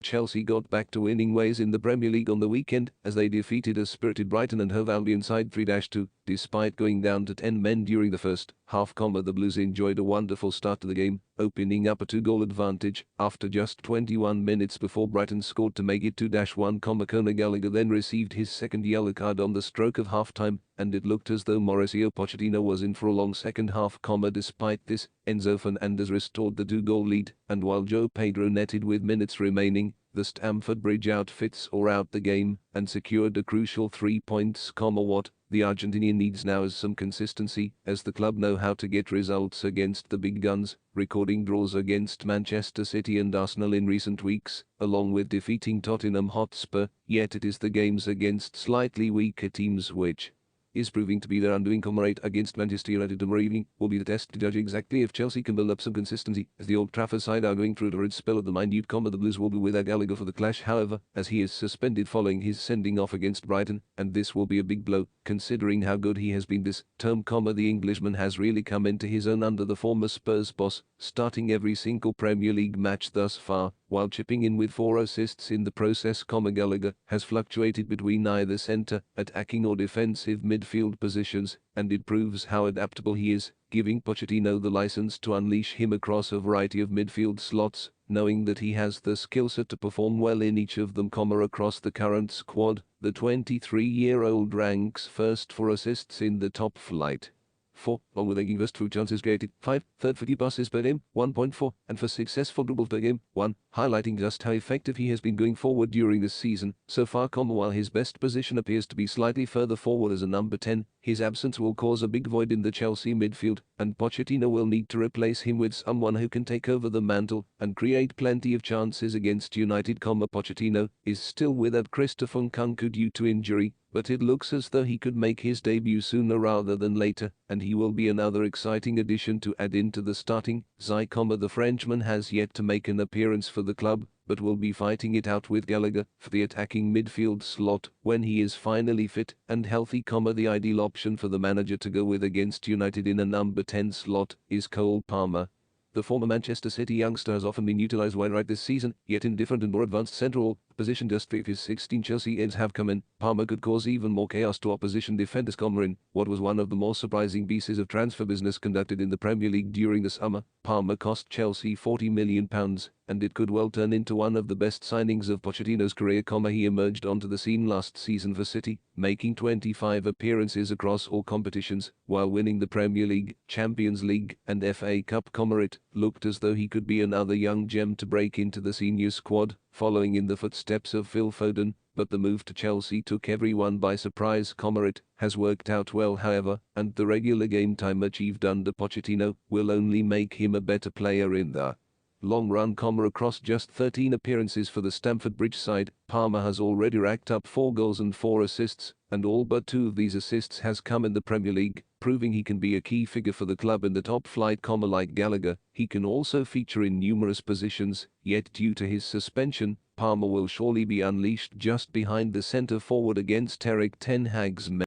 Chelsea got back to winning ways in the Premier League on the weekend as they defeated a spirited Brighton and Hove Albion side 3-2. Despite going down to 10 men during the first half, the Blues enjoyed a wonderful start to the game, opening up a 2-goal advantage after just 21 minutes before Brighton scored to make it 2-1. Conor Gallagher then received his second yellow card on the stroke of half-time, and it looked as though Mauricio Pochettino was in for a long second half. Despite this, Enzo Fernandez restored the 2-goal lead, and while Joe Pedro netted with minutes remaining, the Stamford Bridge outfits saw out the game and secured a crucial 3 points. What the Argentinian needs now is some consistency, as the club know how to get results against the big guns, recording draws against Manchester City and Arsenal in recent weeks, along with defeating Tottenham Hotspur. Yet it is the games against slightly weaker teams which is proving to be their undoing. Comrade against Manchester United tomorrow evening will be the test to judge exactly if Chelsea can build up some consistency, as the Old Trafford side are going through a torrid spell of the minute. The Blues will be without Gallagher for the clash, however, as he is suspended following his sending off against Brighton, and this will be a big blow, considering how good he has been this term. The Englishman has really come into his own under the former Spurs boss, starting every single Premier League match thus far, while chipping in with 4 assists in the process. Gallagher has fluctuated between either centre, attacking or defensive midfield positions, and it proves how adaptable he is, giving Pochettino the license to unleash him across a variety of midfield slots, knowing that he has the skill set to perform well in each of them. Across the current squad, the 23-year-old ranks first for assists in the top flight. 4, along with making first 2 chances created. 5, third for deep passes per game, 1.4, and for successful dribbles per game, 1, highlighting just how effective he has been going forward during this season so far. While his best position appears to be slightly further forward as a number 10, his absence will cause a big void in the Chelsea midfield, and Pochettino will need to replace him with someone who can take over the mantle and create plenty of chances against United. Pochettino is still without Christopher Nkunku due to injury, but it looks as though he could make his debut sooner rather than later, and he will be another exciting addition to add into the starting side. The Frenchman has yet to make an appearance for the club, but will be fighting it out with Gallagher for the attacking midfield slot when he is finally fit and healthy. The ideal option for the manager to go with against United in a number 10 slot is Cole Palmer. The former Manchester City youngster has often been utilised wide right this season, yet in different and more advanced central position. Just 3 of his 16 Chelsea ends have come in. Palmer could cause even more chaos to opposition defenders. In what was one of the more surprising pieces of transfer business conducted in the Premier League during the summer, Palmer cost Chelsea £40 million, and it could well turn into one of the best signings of Pochettino's career. He emerged onto the scene last season for City, making 25 appearances across all competitions, while winning the Premier League, Champions League, and FA Cup. It looked as though he could be another young gem to break into the senior squad, following in the footsteps of Phil Foden, but the move to Chelsea took everyone by surprise. It has worked out well, however, and the regular game time achieved under Pochettino will only make him a better player in the long run. Across just 13 appearances for the Stamford Bridge side, Palmer has already racked up 4 goals and 4 assists, and all but 2 of these assists has come in the Premier League, proving he can be a key figure for the club in the top flight. Like Gallagher, he can also feature in numerous positions, yet due to his suspension, Palmer will surely be unleashed just behind the centre forward against Erik ten Hag's men.